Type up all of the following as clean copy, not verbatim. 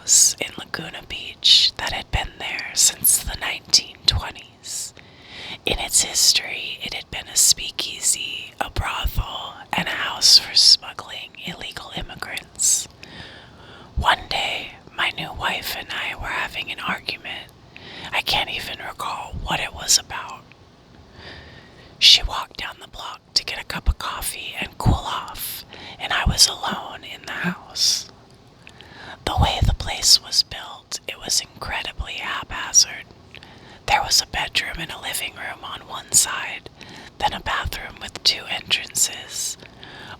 house in Laguna Beach that had been there since the 1920s. In its history, it had been a speakeasy, a brothel, and a house for smuggling illegal immigrants. One day, my new wife and I were having an argument. I can't even recall what it was about. She walked down the block to get a cup of coffee and cool off, and I was alone in the house. The way the place was built, it was incredibly haphazard. There was a bedroom and a living room on one side, then a bathroom with 2 entrances.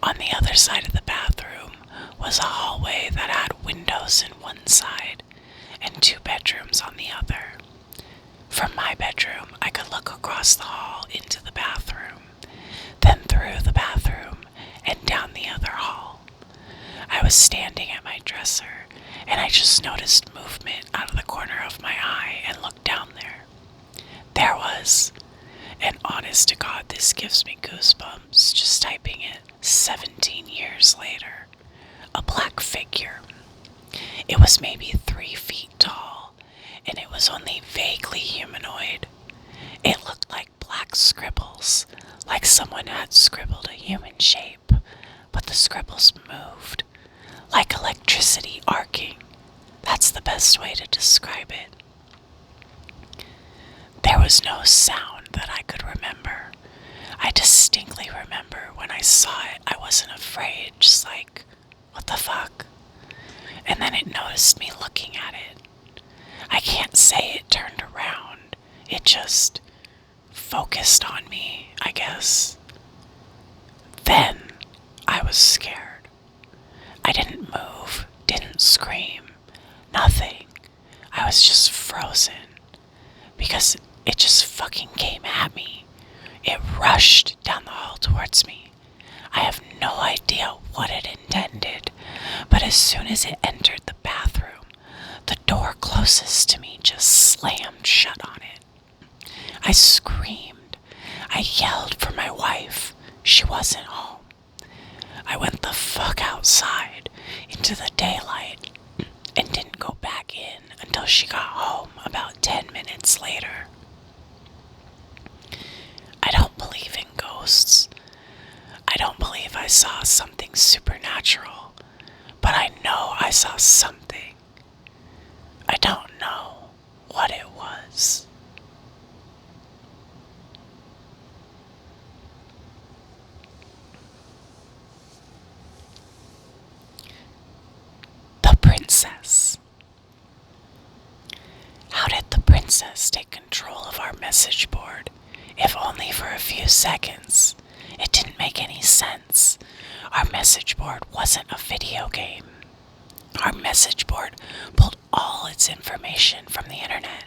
On the other side of the bathroom was a hallway that had windows in one side and 2 bedrooms on the other. From my bedroom, I could look across the hall into the bathroom, then through the bathroom and down the other hall. I was standing at my dresser, and I just noticed movement out of the corner of my eye and looked down there. There was, and honest to God, this gives me goosebumps just typing it 17 years later, a black figure. It was maybe 3 feet tall, and it was only vaguely humanoid. It looked like black scribbles, like someone had scribbled a human shape, but the scribbles moved, like electricity arcing. That's the best way to describe it. There was no sound that I could remember. I distinctly remember when I saw it, I wasn't afraid, just like, what the fuck? And then it noticed me looking at it. I can't say it turned around. It just focused on me, I guess. Then I was scared. I didn't move, didn't scream, nothing. I was just frozen because it just fucking came at me. It rushed down the hall towards me. I have no idea what it intended, but as soon as it entered the bathroom, the door closest to me just slammed shut on it. I screamed. I yelled for my wife. She wasn't home. I went the fuck outside into the daylight and didn't go back in until she got home about 10 minutes later. I don't believe in ghosts. I don't believe I saw something supernatural, but I know I saw something. I don't know what it was. The princess. How did the princess take control of our message board, if only for a few seconds? It didn't make any sense. Our message board wasn't a video game. Our message board pulled all its information from the internet.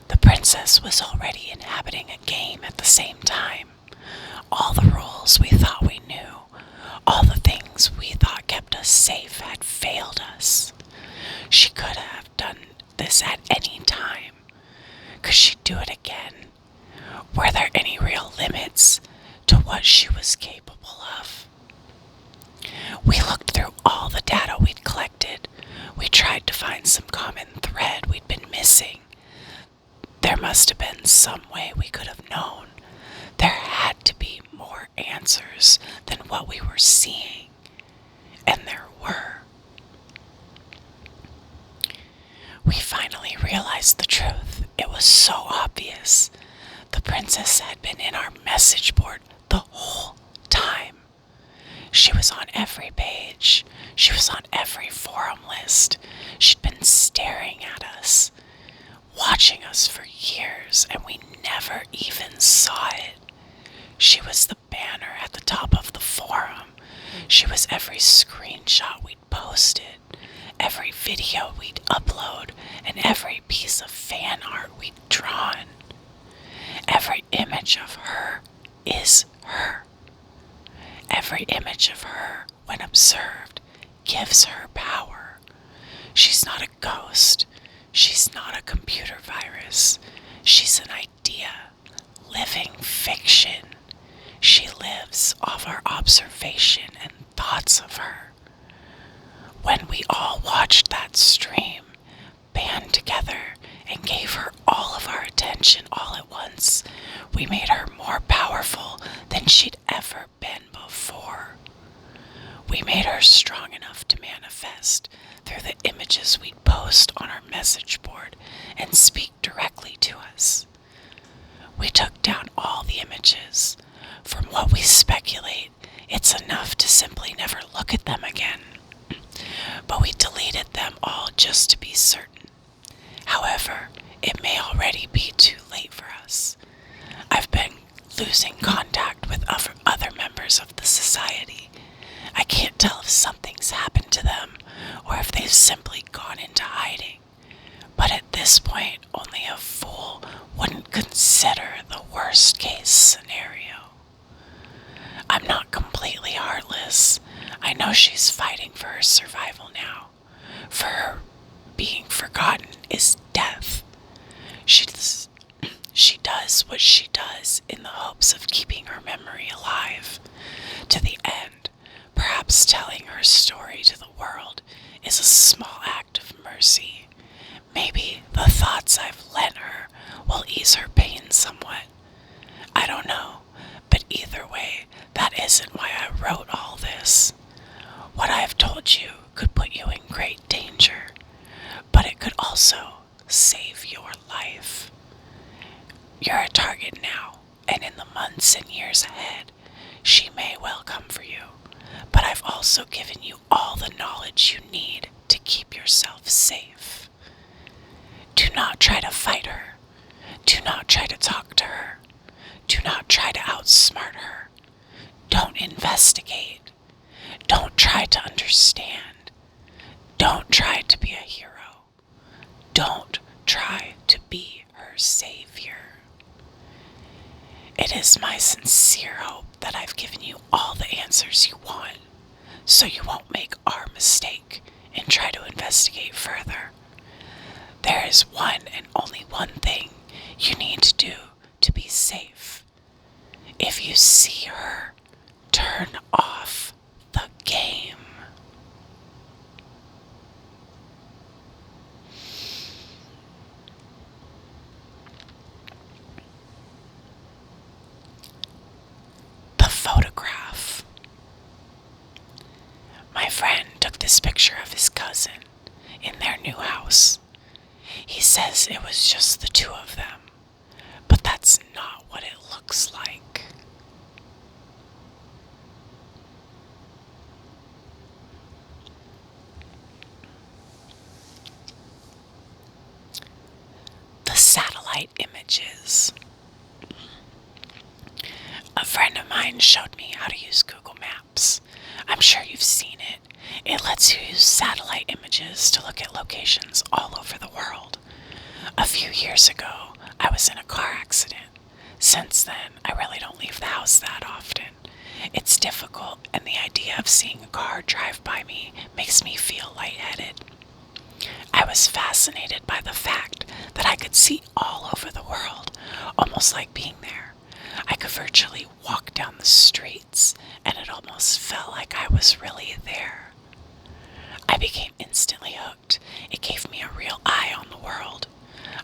The princess was already inhabiting a game at the same time. All the rules we thought we knew, all the things we thought kept us safe had failed us. She could have done this at any time. Could she do it again? Were there any real limits to what she was capable of? We looked through all the data we'd collected. We tried to find some common thread we'd been missing. There must have been some way we could have known. There had to be more answers than what we were seeing. And there were. We finally realized the truth. It was so obvious. The princess had been in our message board the whole time. She was on every page. She was on every forum list. She'd been staring at us, watching us for years, and we never even saw it. She was the banner at the top of the forum. She was every screenshot we'd posted, every video we'd upload, and every piece of fan art we'd drawn. Every image of her is her. Every image of her, when observed, gives her power. She's not a ghost. She's not a computer virus. She's an idea, living fiction. She lives off our observation and thoughts of her. When we all watched that stream, We made her more powerful than she'd ever been before. We made her strong enough to manifest through the images we'd post on our message board and speak directly to us. We took down all the images. From what we speculate, it's enough to simply never look at them again. But we deleted them all just to be certain. However, it may already be too late for us. I've been losing contact with other members of the society. I can't tell if something's happened to them or if they've simply gone into hiding. But at this point, only a fool wouldn't consider the worst case scenario. I'm not completely heartless. I know she's fighting for her survival now. For her, being forgotten is death. She does what she does in the hopes of keeping her memory alive. To the end, perhaps telling her story to the world is a small act of mercy. Maybe the thoughts I've lent her will ease her pain somewhat. I don't know, but either way, that isn't why I wrote all this. What I have told you could put you in great danger, but it could also save your life. You're a target now, and in the months and years ahead, she may well come for you, but I've also given you all the knowledge you need to keep yourself safe. Do not try to fight her. Do not try to talk to her. Do not try to outsmart her. Don't investigate. Don't try to understand. Don't try to be a hero. Don't try to be her savior. It is my sincere hope that I've given you all the answers you want, so you won't make our mistake and try to investigate further. There is one and only one thing you need to do to be safe. If you see her, turn off the game. The photograph. My friend took this picture of his cousin in their new house. He says it was just the two of them, but that's not what it looks like. The satellite images. A friend of mine showed me how to use Google Maps. I'm sure you've seen it. It lets you use satellite images to look at locations all over the world. A few years ago, I was in a car accident. Since then, I really don't leave the house that often. It's difficult, and the idea of seeing a car drive by me makes me feel lightheaded. I was fascinated by the fact that I could see all over the world, almost like being there. I could virtually walk down the streets, and it almost felt like I was really there. I became instantly hooked. It gave me a real eye on the world.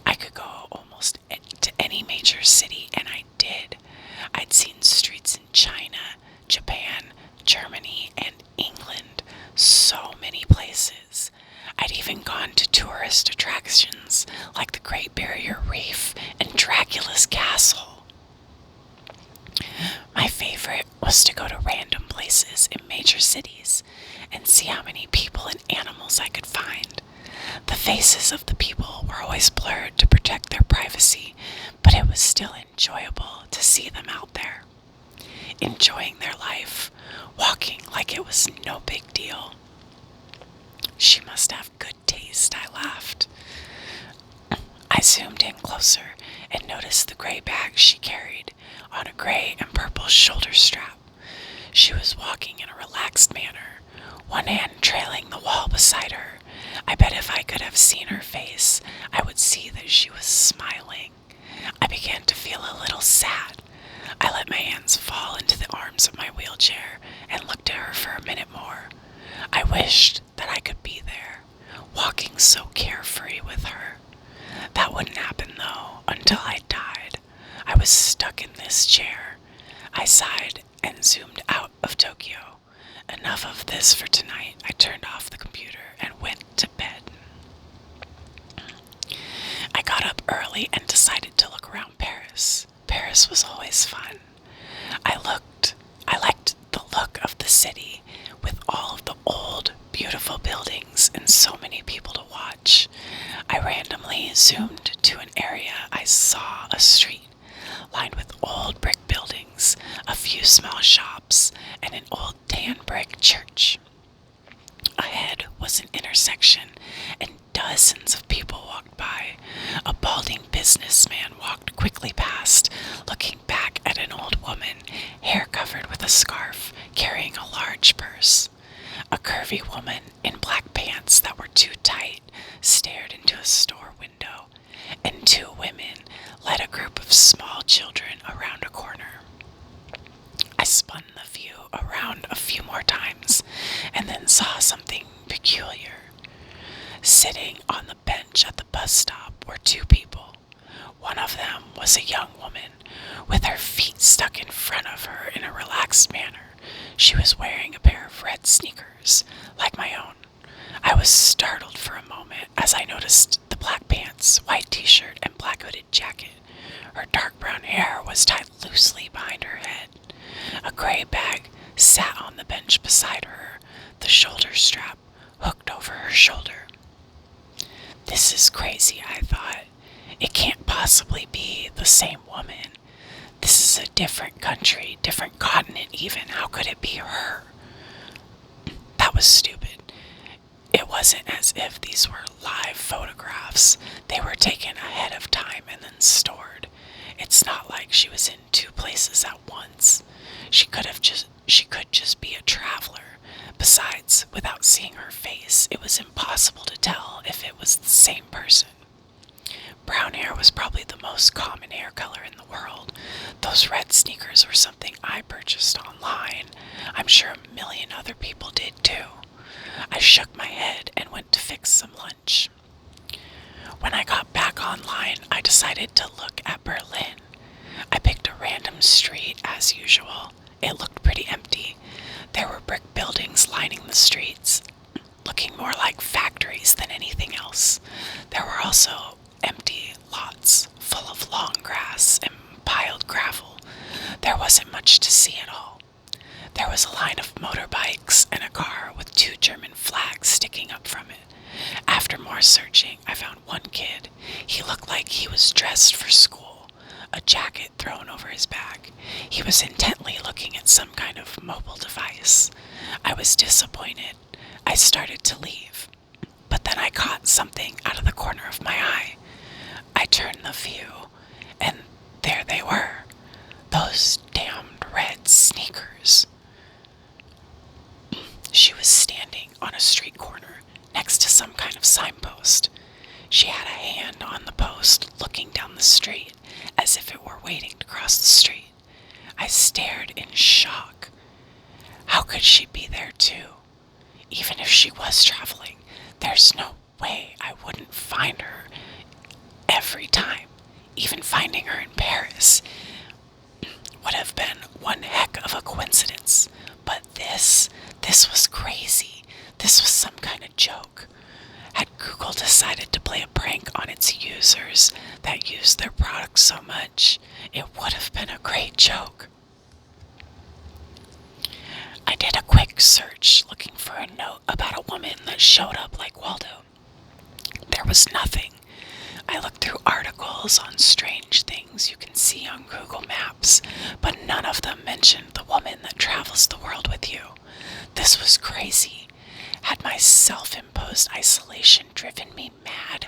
I could go almost to any major city, and I did. I'd seen streets in China, Japan, Germany, and England. So many places. I'd even gone to tourist attractions like the Great Barrier Reef and Dracula's Castle. My favorite was to go to random places in major cities and see how many people and animals I could find. The faces of the people were always blurred to protect their privacy, but it was still enjoyable to see them out there, enjoying their life, walking like it was no big deal. She must have good taste, I laughed. I zoomed in closer and noticed the gray bag she carried on a gray and purple shoulder strap. She was walking in a relaxed manner, one hand trailing the wall beside her. I bet if I could have seen her face, I would see that she was smiling. I began to feel a little sad. I let my hands fall into the arms of my wheelchair and looked at her for a minute more. I wished that I could be there, walking so carefree with her. That wouldn't happen, though, until I died. I was stuck in this chair. I sighed and zoomed out of Tokyo. Enough of this for tonight. I turned off the computer and went to bed. I got up early and decided to look around Paris. Paris was always fun. I liked the look of the city with all of the old, beautiful buildings and so many people to watch. I randomly zoomed to an area. I saw a street lined with old brick buildings, a few small shops, and an old tan brick church. Ahead was an intersection, and dozens of people walked by. A balding businessman walked quickly past, looking back at an old woman, hair covered with a scarf, carrying a large purse. A curvy woman in black pants that were too tight stared into a store window, and two women led a group of small children around a corner. I spun the view around a few more times and then saw something peculiar. Sitting on the bench at the bus stop were two people. One of them was a young woman with her feet stuck in front of her in a relaxed manner. She was wearing a pair of red sneakers, like my own. I was startled for a moment as I noticed the black pants, white t-shirt, and black hooded jacket. Her dark brown hair was tied loosely behind her head. A gray bag sat on the bench beside her, the shoulder strap hooked over her shoulder. This is crazy, I thought. It can't possibly be the same woman. This is a different country, different continent even. How could it be her? That was stupid. It wasn't as if these were live photographs. They were taken ahead of time and then stored. It's not like she was in two places at once. She could just be a traveler. Besides, without seeing her face, it was impossible to tell if it was the same person. Brown hair was probably the most common hair color in the world. Those red sneakers were something I purchased online. I'm sure a million other people did too. I shook my head and went to fix some lunch. When I got back online, I decided to look at Berlin. I picked a random street as usual. It looked pretty empty. There were brick buildings lining the streets, looking more like factories than anything else. There were also empty lots full of long grass and piled gravel. There wasn't much to see at all. There was a line of motorbikes and a car with two German flags sticking up from it. After more searching, I found one kid. He looked like he was dressed for school, a jacket thrown over his back. He was intently looking at some kind of mobile device. I was disappointed. I started to leave, but then I caught something out of the corner of my eye. I turned the view, and there they were, those damned red sneakers. She was standing on a street corner next to some kind of signpost. She had a hand on the post looking down the street as if it were waiting to cross the street. I stared in shock. How could she be there too? Even if she was traveling, there's no way I wouldn't find her every time. Even finding her in Paris would have been one heck of a coincidence. But this was crazy. This was some kind of joke. Had Google decided to play a prank on its users that used their product so much, it would have been a great joke. I did a quick search looking for a note about a woman that showed up like Waldo. There was nothing. I looked through articles on strange things you can see on Google Maps, but none of them mentioned the woman that travels the world with you. This was crazy. Had my self-imposed isolation driven me mad?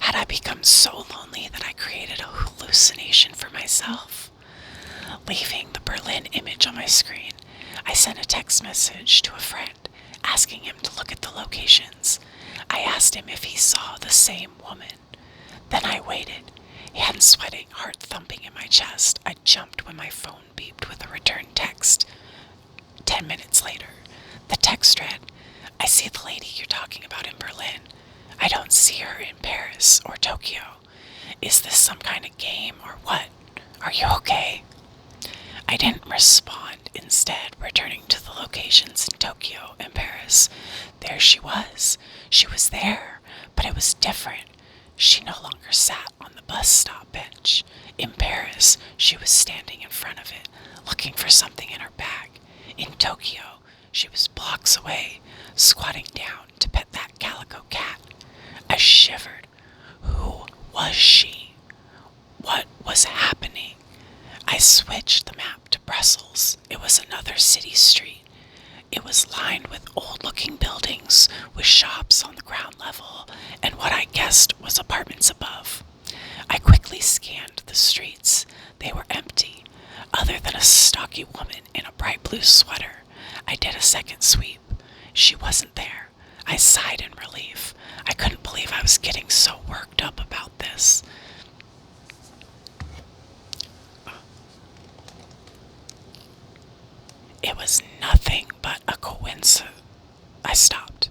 Had I become so lonely that I created a hallucination for myself? Leaving the Berlin image on my screen, I sent a text message to a friend, asking him to look at the locations. I asked him if he saw the same woman. Then I waited, hand sweating, heart thumping in my chest. I jumped when my phone beeped with a return text. 10 minutes later, the text read, "I see the lady you're talking about in Berlin. I don't see her in Paris or Tokyo. Is this some kind of game or what? Are you okay? I didn't respond, instead returning to the locations in Tokyo and Paris. There she was. She was there, but it was different. She no longer sat on the bus stop bench. In Paris, she was standing in front of it, looking for something in her bag. In Tokyo, she was blocks away, squatting down to pet that calico cat. I shivered. Who was she? What was happening? I switched the map to Brussels. It was another city street. It was lined with old-looking buildings with shops on the ground level and what I guessed was apartments above. I quickly scanned the streets. They were empty, other than a stocky woman in a bright blue sweater. I did a second sweep. She wasn't there. I sighed in relief. I couldn't believe I was getting so worked up about this. It was nothing but a coincidence. I stopped.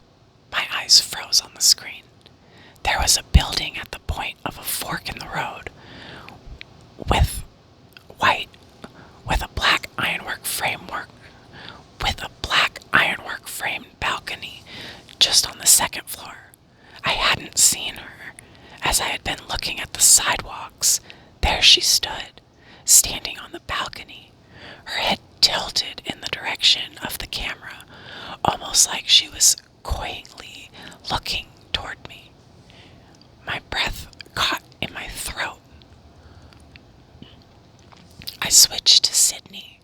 My eyes froze on the screen. There was a building at the point of a fork in the road with white, with a black ironwork framework, with a black ironwork framed balcony just on the second floor. I hadn't seen her, as I had been looking at the sidewalks. There she stood, standing on the balcony, her head tilted in the direction of the camera, almost like she was coyly looking toward me. My breath caught in my throat. I switched to Sydney.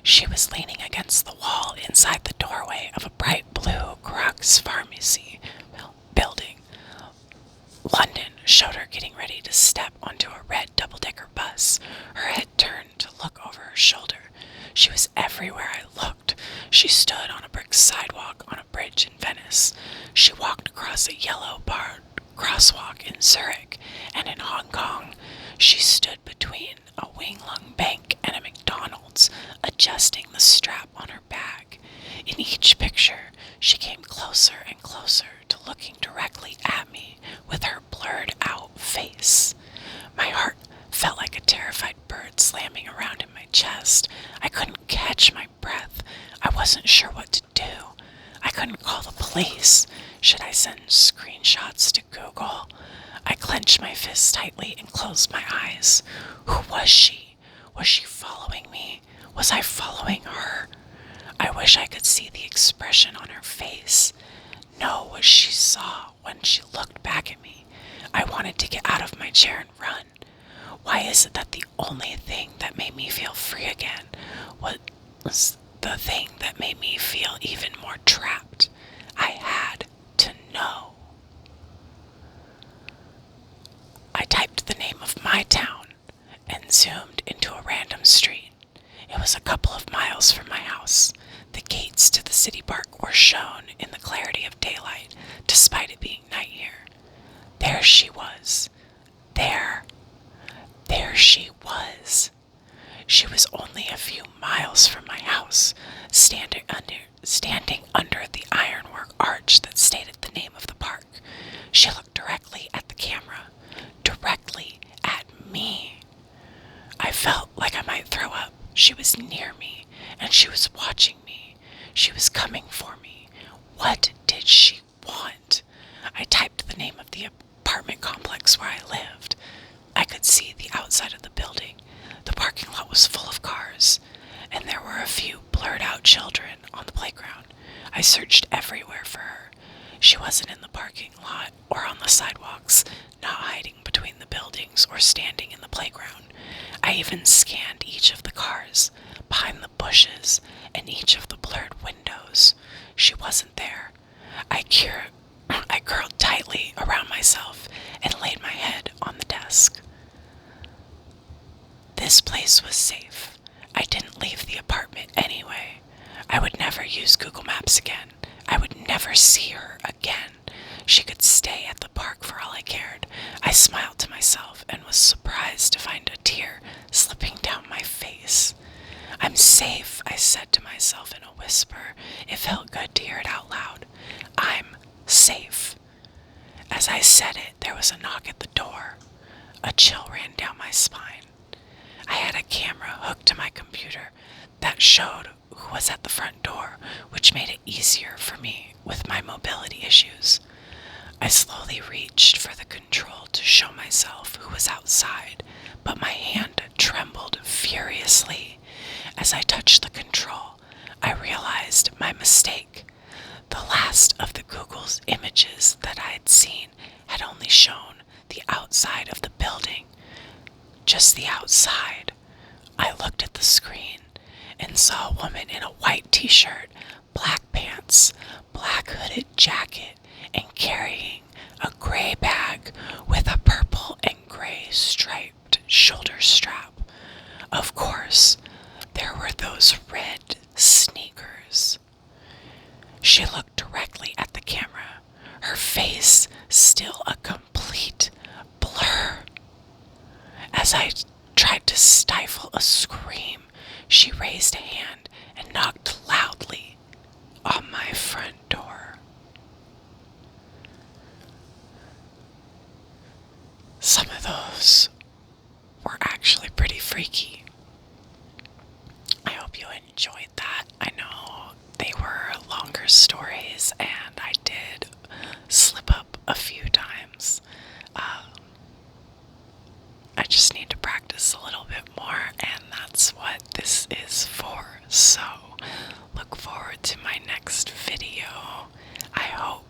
She was leaning against the wall inside the doorway of a bright blue Crocs pharmacy building. London showed her getting ready to step onto a red double-decker bus, her head turned to look over her shoulder. She was everywhere I looked. She stood on a brick sidewalk on a bridge in Venice. She walked across a yellow barred crosswalk in Zurich, and in Hong Kong. She stood between a Winglung Bank and a McDonald's, adjusting the strap on her bag. In each picture, she came closer and closer to looking directly at me with her blurred-out face. My heart felt like a terrified bird slamming around in my chest. I couldn't catch my breath. I wasn't sure what to do. I couldn't call the police. Should I send screenshots to Google? I clenched my fists tightly and closed my eyes. Who was she? Was she following me? Was I following her? I wish I could see the expression on her face, know what she saw when she looked back at me. I wanted to get out of my chair and run. Why is it that the only thing that made me feel free again was the thing that made me feel even more trapped? I had to know. I typed the name of my town and zoomed into a random street. It was a couple of miles from my house. The gates to the city park were shown in the clarity of daylight, despite it being night here. There she was. There she was. She was only a few miles from my house, standing under the ironwork arch that stated the name of the park. She looked directly at the camera, directly at me. I felt like I might throw up. She was near me, and she was watching me. She was coming for me. What did she want? I typed the name of the apartment complex where I lived. I could see the outside of the building. The parking lot was full of cars, and there were a few blurred-out children on the playground. I searched everywhere for her. She wasn't in the parking lot or on the sidewalks, not hiding between the buildings or standing in the playground. I even scanned each of the cars, behind the bushes, and each of the blurred windows. She wasn't there. I curled tightly around myself and laid my head on the desk. This place was safe. I didn't leave the apartment anyway. I would never use Google Maps again. I would never see her again. She could stay at the park for all I cared. I smiled to myself and was surprised to find a tear slipping down my face. I'm safe, I said to myself in a whisper. It felt good to hear it out loud. I'm safe. As I said it, there was a knock at the door. A chill ran down my spine. I had a camera hooked to my computer that showed who was at the front door, which made it easier for me with my mobility issues. I slowly reached for the control to show myself who was outside, but my hand trembled furiously. As I touched the control, I realized my mistake. The last of the Google's images that I had seen had only shown the outside of the building, just the outside. I looked at the screen and saw a woman in a white t-shirt, black pants, black hooded jacket, and carrying a gray bag with a purple and gray striped shoulder strap. Of course, there were those red sneakers. She looked directly at the camera, her face still a complete blur. As I tried to stifle a scream, she raised a hand and knocked loudly on my front door. Some of those were actually pretty freaky. I hope you enjoyed that. I know they were longer stories and I did slip up a few times. I just need to practice a little bit more, and that's what this is for. So, look forward to my next video. I hope